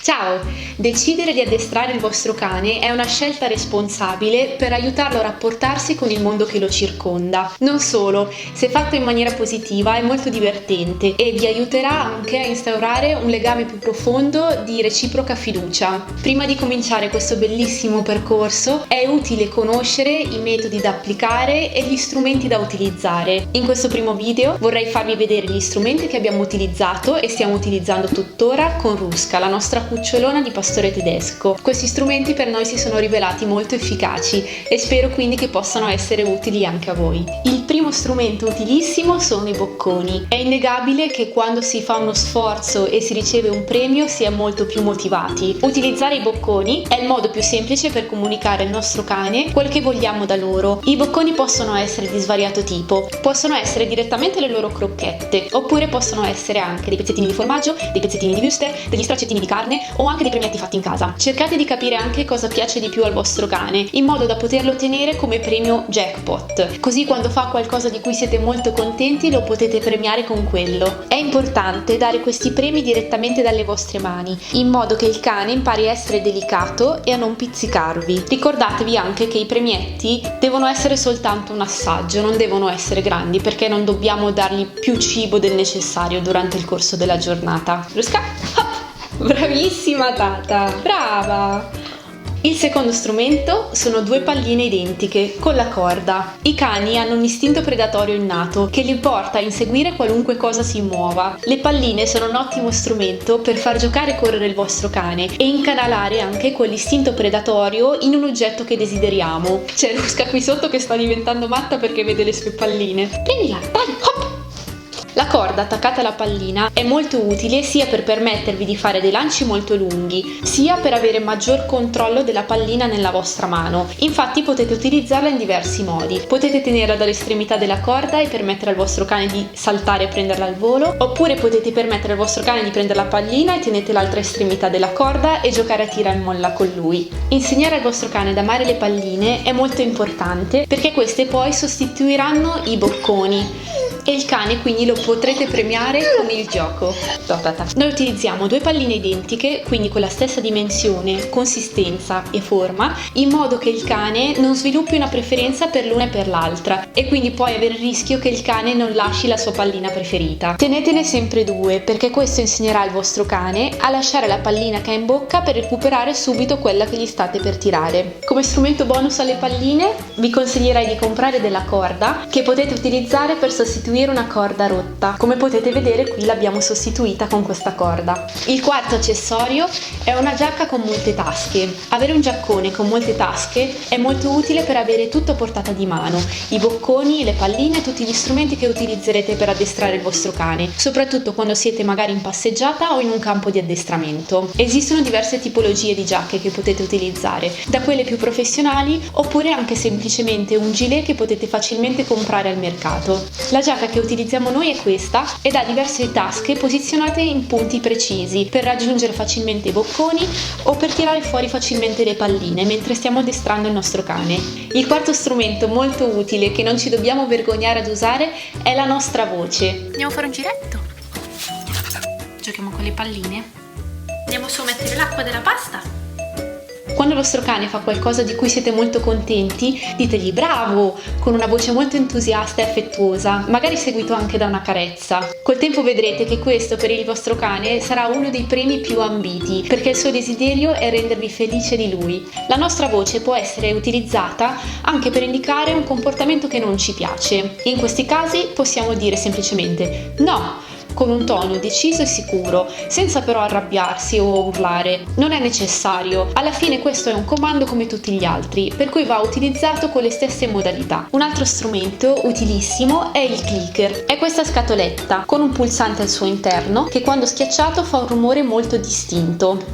Ciao! Decidere di addestrare il vostro cane è una scelta responsabile per aiutarlo a rapportarsi con il mondo che lo circonda. Non solo, se fatto in maniera positiva è molto divertente e vi aiuterà anche a instaurare un legame più profondo di reciproca fiducia. Prima di cominciare questo bellissimo percorso è utile conoscere i metodi da applicare e gli strumenti da utilizzare. In questo primo video vorrei farvi vedere gli strumenti che abbiamo utilizzato e stiamo utilizzando tuttora con Ruska, la nostra cucciolona di pastore tedesco. Questi strumenti per noi si sono rivelati molto efficaci e spero quindi che possano essere utili anche a voi. Il primo strumento utilissimo sono i bocconi. È innegabile che quando si fa uno sforzo e si riceve un premio si è molto più motivati. Utilizzare i bocconi è il modo più semplice per comunicare al nostro cane quel che vogliamo da loro. I bocconi possono essere di svariato tipo, possono essere direttamente le loro crocchette, oppure possono essere anche dei pezzettini di formaggio, dei pezzettini di wurstel, degli straccettini di carne o anche dei premietti fatti in casa. Cercate di capire anche cosa piace di più al vostro cane, in modo da poterlo ottenere come premio jackpot. Così quando fa qualcosa di cui siete molto contenti lo potete premiare con quello. È importante dare questi premi direttamente dalle vostre mani, in modo che il cane impari a essere delicato e a non pizzicarvi. Ricordatevi anche che i premietti devono essere soltanto un assaggio, non devono essere grandi, perché non dobbiamo dargli più cibo del necessario durante il corso della giornata. Ruska! Bravissima Tata, brava! Il secondo strumento sono due palline identiche con la corda. I cani hanno un istinto predatorio innato che li porta a inseguire qualunque cosa si muova. Le palline sono un ottimo strumento per far giocare e correre il vostro cane e incanalare anche quell'istinto predatorio in un oggetto che desideriamo. C'è Ruska qui sotto che sta diventando matta perché vede le sue palline. Prendila, dai, hop! La corda attaccata alla pallina è molto utile sia per permettervi di fare dei lanci molto lunghi, sia per avere maggior controllo della pallina nella vostra mano. Infatti potete utilizzarla in diversi modi. Potete tenerla dall'estremità della corda e permettere al vostro cane di saltare e prenderla al volo, oppure potete permettere al vostro cane di prendere la pallina e tenete l'altra estremità della corda e giocare a tira e molla con lui. Insegnare al vostro cane ad amare le palline è molto importante perché queste poi sostituiranno i bocconi e il cane quindi lo potrete premiare con il gioco. Noi utilizziamo due palline identiche, quindi con la stessa dimensione, consistenza e forma, in modo che il cane non sviluppi una preferenza per l'una e per l'altra e quindi poi avere il rischio che il cane non lasci la sua pallina preferita. Tenetene sempre due perché questo insegnerà al vostro cane a lasciare la pallina che ha in bocca per recuperare subito quella che gli state per tirare. Come strumento bonus alle palline vi consiglierei di comprare della corda che potete utilizzare per sostituire una corda rotta. Come potete vedere qui l'abbiamo sostituita con questa corda. Il quarto accessorio è una giacca con molte tasche. Avere un giaccone con molte tasche è molto utile per avere tutto a portata di mano, i bocconi, le palline, tutti gli strumenti che utilizzerete per addestrare il vostro cane, soprattutto quando siete magari in passeggiata o in un campo di addestramento. Esistono diverse tipologie di giacche che potete utilizzare, da quelle più professionali oppure anche semplicemente un gilet che potete facilmente comprare al mercato. La giacca che utilizziamo noi è questa ed ha diverse tasche posizionate in punti precisi per raggiungere facilmente i bocconi o per tirare fuori facilmente le palline mentre stiamo addestrando il nostro cane. Il quarto strumento molto utile che non ci dobbiamo vergognare ad usare è la nostra voce. Andiamo a fare un giretto? Giochiamo con le palline? Andiamo su a mettere l'acqua della pasta? Quando il vostro cane fa qualcosa di cui siete molto contenti, ditegli bravo, con una voce molto entusiasta e affettuosa, magari seguito anche da una carezza. Col tempo vedrete che questo per il vostro cane sarà uno dei premi più ambiti, perché il suo desiderio è rendervi felice di lui. La nostra voce può essere utilizzata anche per indicare un comportamento che non ci piace. In questi casi possiamo dire semplicemente no, con un tono deciso e sicuro, senza però arrabbiarsi o urlare. Non è necessario, alla fine questo è un comando come tutti gli altri, per cui va utilizzato con le stesse modalità. Un altro strumento utilissimo è il clicker. È questa scatoletta con un pulsante al suo interno che quando schiacciato fa un rumore molto distinto.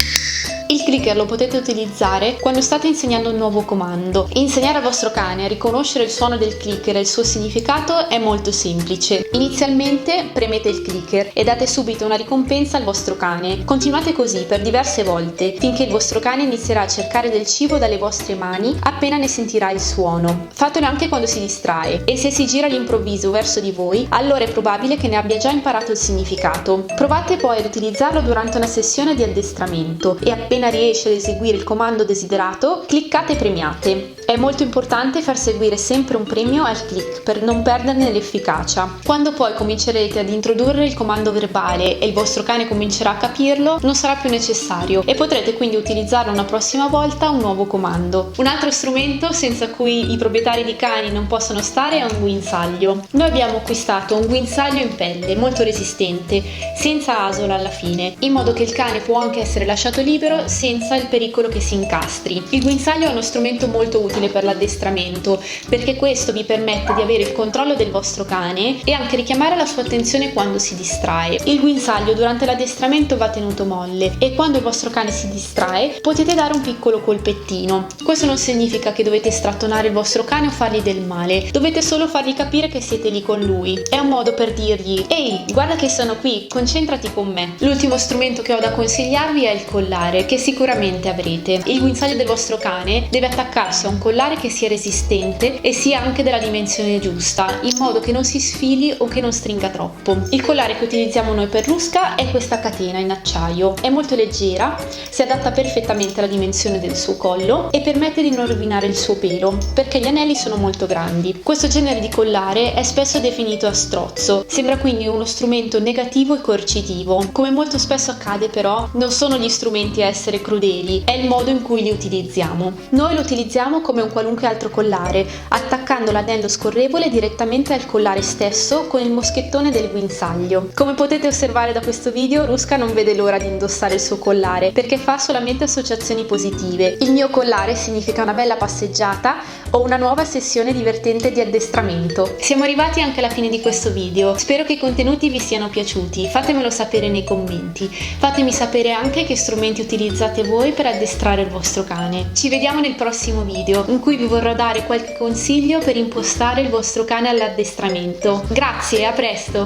Il clicker lo potete utilizzare quando state insegnando un nuovo comando. Insegnare al vostro cane a riconoscere il suono del clicker e il suo significato è molto semplice. Inizialmente premete il clicker e date subito una ricompensa al vostro cane. Continuate così per diverse volte, finché il vostro cane inizierà a cercare del cibo dalle vostre mani appena ne sentirà il suono. Fatelo anche quando si distrae e se si gira all'improvviso verso di voi, allora è probabile che ne abbia già imparato il significato. Provate poi ad utilizzarlo durante una sessione di addestramento e appena riesce ad eseguire il comando desiderato, cliccate e premiate. È molto importante far seguire sempre un premio al click per non perderne l'efficacia. Quando poi comincerete ad introdurre il comando verbale e il vostro cane comincerà a capirlo, non sarà più necessario e potrete quindi utilizzarlo una prossima volta un nuovo comando. Un altro strumento senza cui i proprietari di cani non possono stare è un guinzaglio. Noi abbiamo acquistato un guinzaglio in pelle molto resistente, senza asola alla fine, in modo che il cane può anche essere lasciato libero senza il pericolo che si incastri. Il guinzaglio è uno strumento molto utile per l'addestramento, perché questo vi permette di avere il controllo del vostro cane e anche richiamare la sua attenzione quando si distrae. Il guinzaglio durante l'addestramento va tenuto molle e quando il vostro cane si distrae potete dare un piccolo colpettino. Questo non significa che dovete strattonare il vostro cane o fargli del male, dovete solo fargli capire che siete lì con lui. È un modo per dirgli: ehi, guarda che sono qui, concentrati con me. L'ultimo strumento che ho da consigliarvi è il collare, che sicuramente avrete. Il guinzaglio del vostro cane deve attaccarsi a un collare che sia resistente e sia anche della dimensione giusta, in modo che non si sfili o che non stringa troppo. Il collare che utilizziamo noi per Ruska è questa catena in acciaio. È molto leggera, si adatta perfettamente alla dimensione del suo collo e permette di non rovinare il suo pelo, perché gli anelli sono molto grandi. Questo genere di collare è spesso definito a strozzo, sembra quindi uno strumento negativo e coercitivo. Come molto spesso accade però, non sono gli strumenti a essere crudeli, è il modo in cui li utilizziamo. Noi lo utilizziamo come un qualunque altro collare, attaccando l'anello scorrevole direttamente al collare stesso con il moschettone del guinzaglio. Come potete osservare da questo video, Ruska non vede l'ora di indossare il suo collare perché fa solamente associazioni positive. Il mio collare significa una bella passeggiata o una nuova sessione divertente di addestramento. Siamo arrivati anche alla fine di questo video, spero che i contenuti vi siano piaciuti, fatemelo sapere nei commenti. Fatemi sapere anche che strumenti utilizzate voi per addestrare il vostro cane. Ci vediamo nel prossimo video, in cui vi vorrò dare qualche consiglio per impostare il vostro cane all'addestramento. Grazie, a presto!